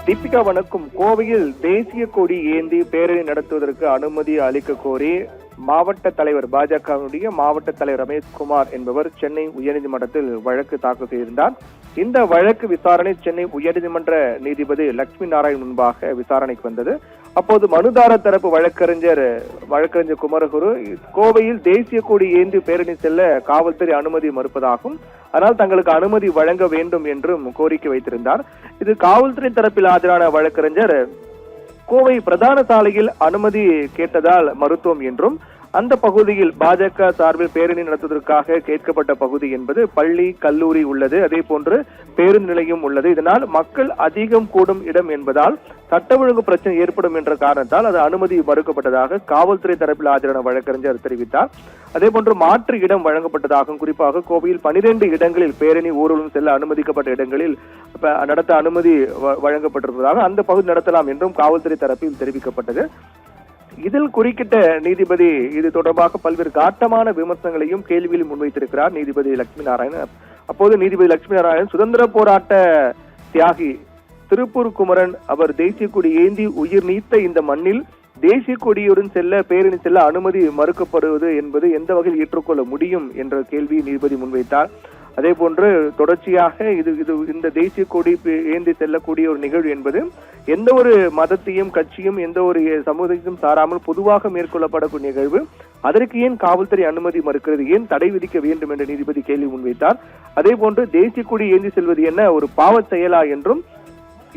தீபிகா வணக்கம். கோவையில் தேசிய கொடி ஏந்தி பேரணி நடத்துவதற்கு அனுமதி அளிக்க கோரி மாவட்ட தலைவர் பாஜகவினுடைய மாவட்ட தலைவர் ரமேஷ்குமார் என்பவர் சென்னை உயர்நீதிமன்றத்தில் வழக்கு தாக்கல் செய்திருந்தார். இந்த வழக்கு விசாரணை சென்னை உயர்நீதிமன்ற நீதிபதி லட்சுமி நாராயண் முன்பாக விசாரணைக்கு வந்தது. அப்போது மனுதாரர் தரப்பு வழக்கறிஞர் குமரகுரு கோவையில் தேசிய கொடி ஏந்தி பேரணி செல்ல காவல்துறை அனுமதி மறுப்பதாகவும் ஆனால் தங்களுக்கு அனுமதி வழங்க வேண்டும் என்றும் கோரிக்கை வைத்திருந்தார். இது காவல்துறை தரப்பில் ஆஜரான வழக்கறிஞர் கோவை பிரதான சாலையில் அனுமதி கேட்டதால் மருத்துவம் என்றும் அந்த பகுதியில் பாஜக சார்பில் பேரணி நடத்துவதற்காக கேட்கப்பட்ட பகுதி என்பது பள்ளி கல்லூரி உள்ளது, அதே போன்று பேருந்து நிலையம் உள்ளது. இதனால் மக்கள் அதிகம் கூடும் இடம் என்பதால் சட்ட ஒழுங்கு பிரச்சனை ஏற்படும் என்ற காரணத்தால் அது அனுமதி மறுக்கப்பட்டதாக காவல்துறை தரப்பில் ஆஜரான வழக்கறிஞர் தெரிவித்தார். அதே போன்று மாற்று இடம் வழங்கப்பட்டதாகவும் குறிப்பாக கோவையில் 12 இடங்களில் பேரணி ஊர்வலம் செல்ல அனுமதிக்கப்பட்ட இடங்களில் நடத்த அனுமதி வழங்கப்பட்டிருப்பதாக அந்த பகுதி நடத்தலாம் என்றும் காவல்துறை தரப்பில் தெரிவிக்கப்பட்டது. இதில் குறுக்கிட்ட நீதிபதி இது தொடர்பாக பல்வேறு காட்டமான விமர்சனங்களையும் கேள்வியில் முன்வைத்திருக்கிறார் நீதிபதி லட்சுமி நாராயணன். அப்போது நீதிபதி லட்சுமி நாராயணன் சுதந்திர போராட்ட தியாகி திருப்பூர் குமரன் அவர் தேசிய கொடி ஏந்தி உயிர் நீத்த இந்த மண்ணில் தேசிய கொடியுடன் பேரணி செல்ல அனுமதி மறுக்கப்படுவது என்பது எந்த வகையில் ஏற்றுக்கொள்ள முடியும் என்ற கேள்வி நீதிபதி முன்வைத்தார். அதே போன்று தொடர்ச்சியாக இந்த தேசிய கொடி ஏந்தி செல்லக்கூடிய ஒரு நிகழ்வு என்பது எந்த ஒரு மதத்தையும் கட்சியும் எந்த ஒரு சமூகத்தையும் சாராமல் பொதுவாக மேற்கொள்ளப்படக்கூடிய நிகழ்வு. அதற்கு ஏன் காவல்துறை அனுமதி மறுக்கிறது, ஏன் தடை விதிக்க வேண்டும் என்ற நீதிபதி கேள்வி முன்வைத்தார். அதே போன்று தேசிய கொடி ஏந்தி செல்வது என்ன ஒரு பாவ செயலா என்றும்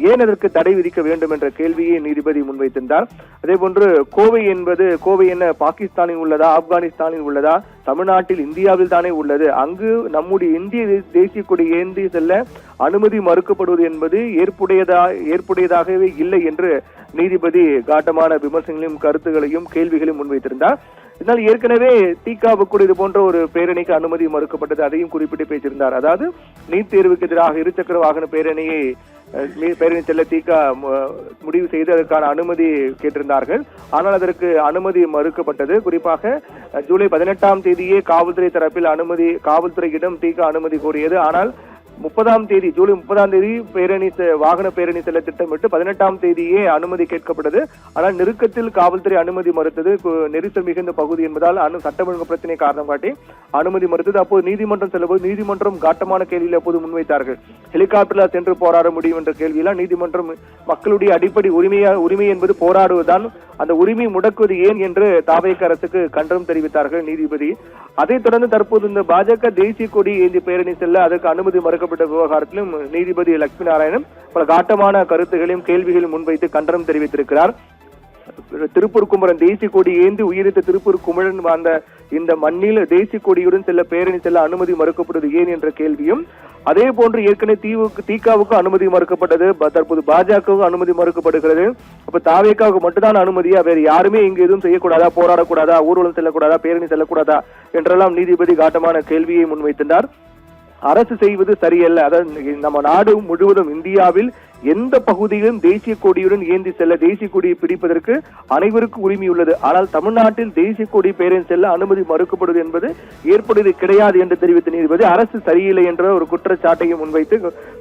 ஏன் அதற்கு தடை விதிக்க வேண்டும் என்ற கேள்வியை நீதிபதி முன்வைத்திருந்தார். அதே போன்று கோவை என்ன பாகிஸ்தானில் உள்ளதா, ஆப்கானிஸ்தானில் உள்ளதா, தமிழ்நாட்டில் இந்தியாவில் தானே உள்ளது, அங்கு நம்முடைய இந்திய தேசிய கொடி ஏந்தி செல்ல அனுமதி மறுக்கப்படுவது என்பது ஏற்புடையதாகவே இல்லை என்று நீதிபதி காட்டமான விமர்சனங்களையும் கருத்துகளையும் கேள்விகளையும் முன்வைத்திருந்தார். இதனால் ஏற்கனவே தீகாவுக்கு இது போன்ற ஒரு பேரணிக்கு அனுமதி மறுக்கப்பட்டது, அதையும் குறிப்பிட்டு பேசியிருந்தார். அதாவது நீட் தேர்வுக்கு எதிராக இருசக்கர வாகன பேரணி செல்ல தீகா முடிவு செய்து அதற்கான அனுமதி கேட்டிருந்தார்கள். ஆனால் அதற்கு அனுமதி மறுக்கப்பட்டது. குறிப்பாக ஜூலை 18ஆம் தேதியே காவல்துறை தரப்பில் காவல்துறையிடம் தீகா அனுமதி கோரியது. ஆனால் ஜூலை 30ஆம் தேதி வாகன பேரணி செல்ல திட்டமிட்டு 18ஆம் தேதியே அனுமதி கேட்கப்பட்டது. ஆனால் நெருக்கத்தில் காவல்துறை அனுமதி மறுத்தது. நெரிசல் மிகுந்த பகுதி என்பதால் சட்ட ஒழுங்கு பிரச்சனை காரணம் காட்டி அனுமதி மறுத்தது. அப்போது நீதிமன்றம் செல்லும்போது நீதிமன்றம் காட்டமான கேள்வியில் அப்போது முன்வைத்தார்கள். ஹெலிகாப்டர்ல சென்று போராட முடியும் என்ற கேள்வியெல்லாம் நீதிமன்றம் மக்களுடைய அடிப்படை உரிமை என்பது போராடுவதுதான், அந்த உரிமை முடக்குவது ஏன் என்று தாவேக அரசுக்கு கண்டனம் தெரிவித்தார்கள் நீதிபதி. அதைத் தொடர்ந்து தற்போது இந்த பாஜக தேசிய கொடி ஏந்தி பேரணி செல்ல அதற்கு அனுமதி மறுக்கப்பட்ட விவகாரத்திலும் நீதிபதி லட்சுமி நாராயணன் பல காட்டமான கருத்துகளையும் கேள்விகளையும் முன்வைத்து கண்டனம் தெரிவித்திருக்கிறார். திருப்பூர் குமரன் தேசிய கொடி ஏந்தி உயிரிழந்த திருப்பூர் குமரன் வாழ்ந்த இந்த மண்ணில் தேசிய கொடியுடன் பேரணி செல்ல அனுமதி மறுக்கப்படுவது ஏன் என்ற கேள்வியும், அதே போன்று ஏற்கனவே தீகாவுக்கு அனுமதி மறுக்கப்பட்டது, தற்போது பாஜகவுக்கு அனுமதி மறுக்கப்படுகிறது. அப்ப தாவேக்காவுக்கு மட்டும்தான் அனுமதியா, வேற யாருமே இங்கு எதுவும் செய்யக்கூடாதா, போராடக்கூடாதா, ஊர்வலம் செல்லக்கூடாதா, பேரணி செல்லக்கூடாதா என்றெல்லாம் நீதிபதி காட்டமான கேள்வியை முன்வைத்திருந்தார். அரசு செய்வது சரியல்ல. அதாவது நம்ம நாடு முழுவதும் இந்தியாவில் எந்த பகுதியிலும் தேசிய கொடியுடன் ஏந்தி செல்ல தேசிய கொடியை பிடிப்பதற்கு அனைவருக்கும் உரிமை உள்ளது. ஆனால் தமிழ்நாட்டில் தேசிய கொடி பேரணி செல்ல அனுமதி மறுக்கப்படுவது என்பது ஏற்படுவது கிடையாது என்று தெரிவித்த நீதிபதி அரசு சரியில்லை என்ற ஒரு குற்றச்சாட்டையும் முன்வைத்து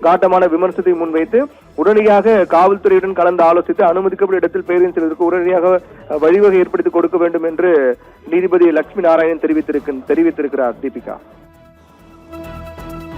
காட்டமான விமர்சனத்தை முன்வைத்து உடனடியாக காவல்துறையுடன் கலந்து ஆலோசித்து அனுமதிக்கப்பட்ட இடத்தில் பேரணி செல்வதற்கு உடனடியாக வழிவகை ஏற்படுத்தி கொடுக்க வேண்டும் என்று நீதிபதி லட்சுமி நாராயணன் தெரிவித்திருக்கிறார். தீபிகா.